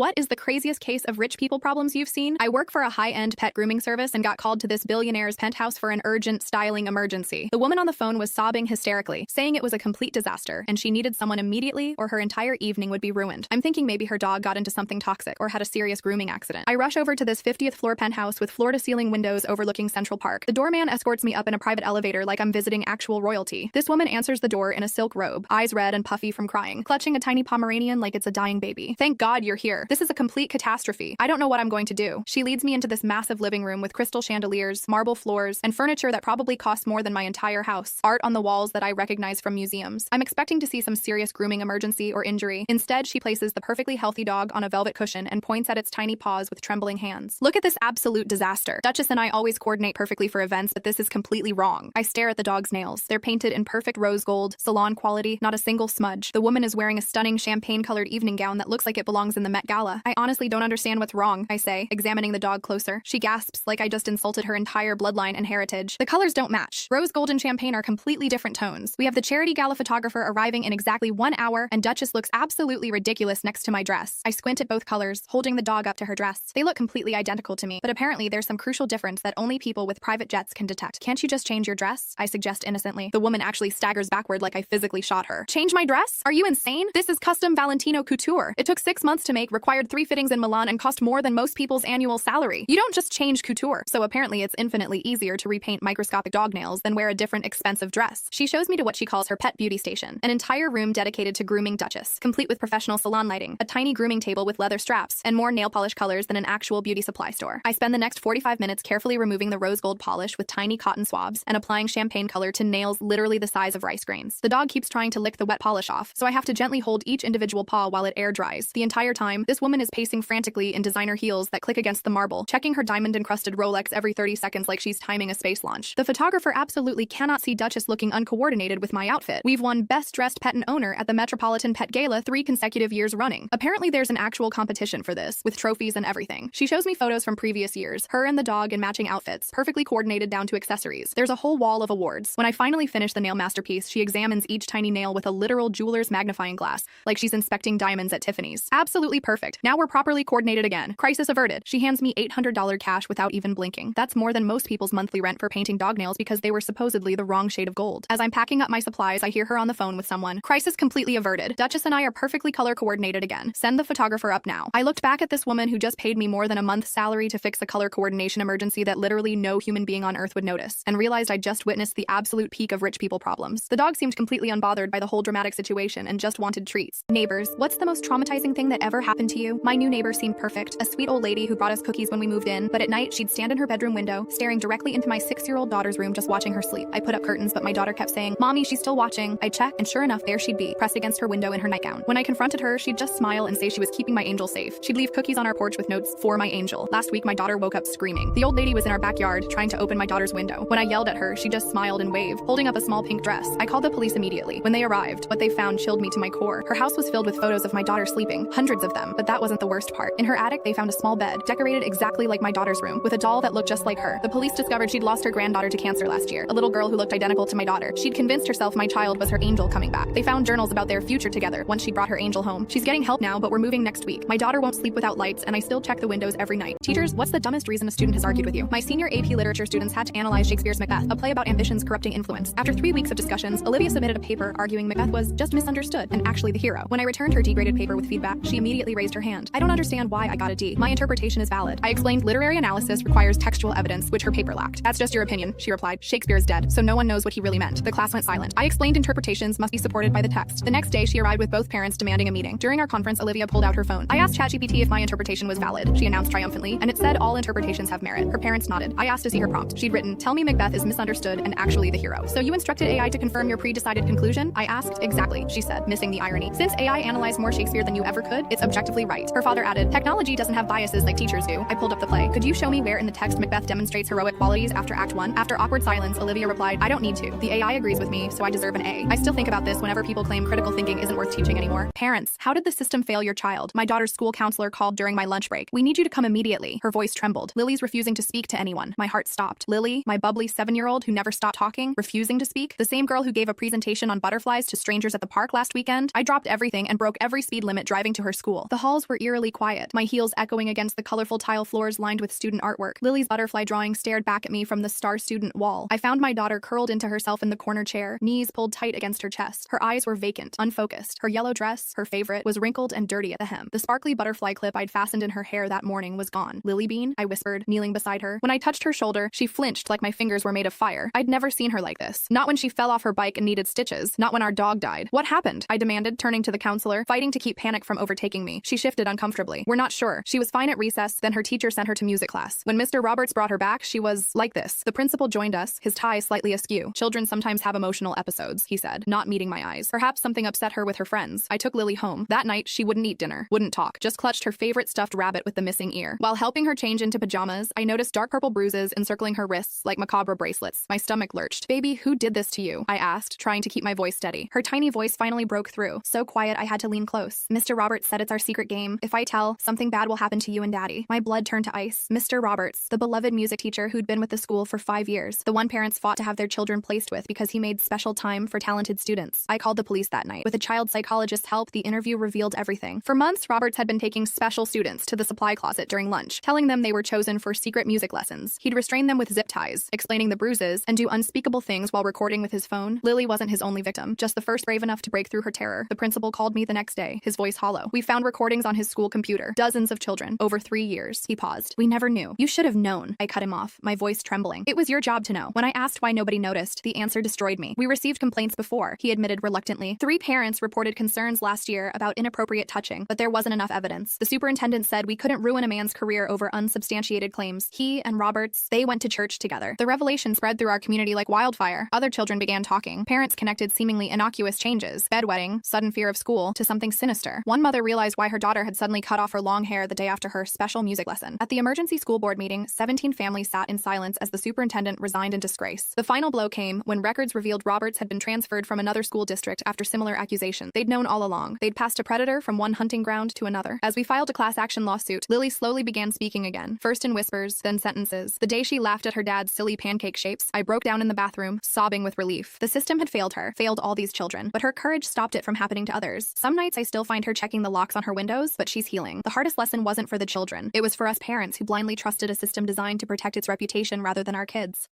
What is the craziest case of rich people problems you've seen? I work for a high-end pet grooming service and got called to this billionaire's penthouse for an urgent styling emergency. The woman on the phone was sobbing hysterically, saying it was a complete disaster and she needed someone immediately or her entire evening would be ruined. I'm thinking maybe her dog got into something toxic or had a serious grooming accident. I rush over to this 50th floor penthouse with floor-to-ceiling windows overlooking Central Park. The doorman escorts me up in a private elevator like I'm visiting actual royalty. This woman answers the door in a silk robe, eyes red and puffy from crying, clutching a tiny Pomeranian like it's a dying baby. Thank God you're here. This is a complete catastrophe. I don't know what I'm going to do. She leads me into this massive living room with crystal chandeliers, marble floors, and furniture that probably costs more than my entire house. Art on the walls that I recognize from museums. I'm expecting to see some serious grooming emergency or injury. Instead, she places the perfectly healthy dog on a velvet cushion and points at its tiny paws with trembling hands. Look at this absolute disaster. Duchess and I always coordinate perfectly for events, but this is completely wrong. I stare at the dog's nails. They're painted in perfect rose gold, salon quality, not a single smudge. The woman is wearing a stunning champagne-colored evening gown that looks like it belongs in the Met Gala. I honestly don't understand what's wrong, I say, examining the dog closer. She gasps like I just insulted her entire bloodline and heritage. The colors don't match. Rose gold and champagne are completely different tones. We have the charity gala photographer arriving in exactly 1 hour, and Duchess looks absolutely ridiculous next to my dress. I squint at both colors, holding the dog up to her dress. They look completely identical to me, but apparently there's some crucial difference that only people with private jets can detect. Can't you just change your dress? I suggest innocently. The woman actually staggers backward like I physically shot her. Change my dress? Are you insane? This is custom Valentino couture. It took 6 months to make, required 3 fittings in Milan, and cost more than most people's annual salary. You don't just change couture. So apparently it's infinitely easier to repaint microscopic dog nails than wear a different expensive dress. She shows me to what she calls her pet beauty station, an entire room dedicated to grooming Duchess, complete with professional salon lighting, a tiny grooming table with leather straps, and more nail polish colors than an actual beauty supply store. I spend the next 45 minutes carefully removing the rose gold polish with tiny cotton swabs and applying champagne color to nails literally the size of rice grains. The dog keeps trying to lick the wet polish off, so I have to gently hold each individual paw while it air dries. The entire time, this woman is pacing frantically in designer heels that click against the marble, checking her diamond-encrusted Rolex every 30 seconds like she's timing a space launch. The photographer absolutely cannot see Duchess looking uncoordinated with my outfit. We've won Best Dressed Pet and Owner at the Metropolitan Pet Gala 3 consecutive years running. Apparently there's an actual competition for this, with trophies and everything. She shows me photos from previous years, her and the dog in matching outfits, perfectly coordinated down to accessories. There's a whole wall of awards. When I finally finish the nail masterpiece, she examines each tiny nail with a literal jeweler's magnifying glass, like she's inspecting diamonds at Tiffany's. Absolutely perfect. Now we're properly coordinated again. Crisis averted. She hands me $800 cash without even blinking. That's more than most people's monthly rent for painting dog nails because they were supposedly the wrong shade of gold. As I'm packing up my supplies, I hear her on the phone with someone. Crisis completely averted. Duchess and I are perfectly color coordinated again. Send the photographer up now. I looked back at this woman who just paid me more than a month's salary to fix a color coordination emergency that literally no human being on earth would notice, and realized I just witnessed the absolute peak of rich people problems. The dog seemed completely unbothered by the whole dramatic situation and just wanted treats. Neighbors, what's the most traumatizing thing that ever happened to you? My new neighbor seemed perfect, a sweet old lady who brought us cookies when we moved in, but at night she'd stand in her bedroom window, staring directly into my 6-year-old daughter's room just watching her sleep. I put up curtains, but my daughter kept saying, "Mommy, she's still watching." I checked, and sure enough, there she'd be, pressed against her window in her nightgown. When I confronted her, she'd just smile and say she was keeping my angel safe. She'd leave cookies on our porch with notes, "For my angel." Last week, my daughter woke up screaming. The old lady was in our backyard, trying to open my daughter's window. When I yelled at her, she just smiled and waved, holding up a small pink dress. I called the police immediately. When they arrived, what they found chilled me to my core. Her house was filled with photos of my daughter sleeping, hundreds of them, but that wasn't the worst part. In her attic, they found a small bed, decorated exactly like my daughter's room, with a doll that looked just like her. The police discovered she'd lost her granddaughter to cancer last year, a little girl who looked identical to my daughter. She'd convinced herself my child was her angel coming back. They found journals about their future together once she brought her angel home. She's getting help now, but we're moving next week. My daughter won't sleep without lights, and I still check the windows every night. Teachers, what's the dumbest reason a student has argued with you? My senior AP Literature students had to analyze Shakespeare's Macbeth, a play about ambition's corrupting influence. After 3 weeks of discussions, Olivia submitted a paper arguing Macbeth was just misunderstood and actually the hero. When I returned her degraded paper with feedback, she immediately raised her hand. I don't understand why I got a D. My interpretation is valid. I explained literary analysis requires textual evidence, which her paper lacked. That's just your opinion, she replied. Shakespeare is dead, so no one knows what he really meant. The class went silent. I explained interpretations must be supported by the text. The next day, she arrived with both parents demanding a meeting. During our conference, Olivia pulled out her phone. I asked ChatGPT if my interpretation was valid, she announced triumphantly, and it said all interpretations have merit. Her parents nodded. I asked to see her prompt. She'd written, "Tell me Macbeth is misunderstood and actually the hero." So you instructed AI to confirm your pre-decided conclusion? I asked. Exactly, she said, missing the irony. Since AI analyzed more Shakespeare than you ever could, it's objectively right. Her father added, "Technology doesn't have biases like teachers do." I pulled up the play. Could you show me where in the text Macbeth demonstrates heroic qualities after Act 1? After awkward silence, Olivia replied, "I don't need to. The AI agrees with me, so I deserve an A." I still think about this whenever people claim critical thinking isn't worth teaching anymore. Parents, how did the system fail your child? My daughter's school counselor called during my lunch break. "We need you to come immediately." Her voice trembled. Lily's refusing to speak to anyone. My heart stopped. Lily, my bubbly 7-year-old who never stopped talking, refusing to speak? The same girl who gave a presentation on butterflies to strangers at the park last weekend? I dropped everything and broke every speed limit driving to her school. The hall halls were eerily quiet, my heels echoing against the colorful tile floors lined with student artwork. Lily's butterfly drawing stared back at me from the star student wall. I found my daughter curled into herself in the corner chair, knees pulled tight against her chest. Her eyes were vacant, unfocused. Her yellow dress, her favorite, was wrinkled and dirty at the hem. The sparkly butterfly clip I'd fastened in her hair that morning was gone. "Lily Bean?" I whispered, kneeling beside her. When I touched her shoulder, she flinched like my fingers were made of fire. I'd never seen her like this. Not when she fell off her bike and needed stitches. Not when our dog died. "What happened?" I demanded, turning to the counselor, fighting to keep panic from overtaking me. She shifted uncomfortably. "We're not sure. She was fine at recess, then her teacher sent her to music class. When Mr. Roberts brought her back, she was like this." The principal joined us, his tie slightly askew. "Children sometimes have emotional episodes," he said, not meeting my eyes. "Perhaps something upset her with her friends." I took Lily home. That night, she wouldn't eat dinner, wouldn't talk, just clutched her favorite stuffed rabbit with the missing ear. While helping her change into pajamas, I noticed dark purple bruises encircling her wrists like macabre bracelets. My stomach lurched. "Baby, who did this to you?" I asked, trying to keep my voice steady. Her tiny voice finally broke through, so quiet I had to lean close. "Mr. Roberts said it's our secret game. If I tell, something bad will happen to you and Daddy." My blood turned to ice. Mr. Roberts, the beloved music teacher who'd been with the school for 5 years, the one parents fought to have their children placed with because he made special time for talented students. I called the police that night. With a child psychologist's help, the interview revealed everything. For months, Roberts had been taking special students to the supply closet during lunch, telling them they were chosen for secret music lessons. He'd restrain them with zip ties, explaining the bruises, and do unspeakable things while recording with his phone. Lily wasn't his only victim, just the first brave enough to break through her terror. The principal called me the next day, his voice hollow. "We found recordings on his school computer. Dozens of children. Over 3 years." He paused. "We never knew." "You should have known." I cut him off, my voice trembling. "It was your job to know." When I asked why nobody noticed, the answer destroyed me. "We received complaints before," he admitted reluctantly. 3 parents reported concerns last year about inappropriate touching, but there wasn't enough evidence. The superintendent said we couldn't ruin a man's career over unsubstantiated claims. He and Roberts, they went to church together. The revelation spread through our community like wildfire. Other children began talking. Parents connected seemingly innocuous changes, bedwetting, sudden fear of school, to something sinister. One mother realized why her daughter had suddenly cut off her long hair the day after her special music lesson. At the emergency school board meeting, 17 families sat in silence as the superintendent resigned in disgrace. The final blow came when records revealed Roberts had been transferred from another school district after similar accusations. They'd known all along. They'd passed a predator from one hunting ground to another. As we filed a class action lawsuit, Lily slowly began speaking again, first in whispers, then sentences. The day she laughed at her dad's silly pancake shapes, I broke down in the bathroom, sobbing with relief. The system had failed her, failed all these children, but her courage stopped it from happening to others. Some nights I still find her checking the locks on her windows, but she's healing. The hardest lesson wasn't for the children. It was for us parents who blindly trusted a system designed to protect its reputation rather than our kids.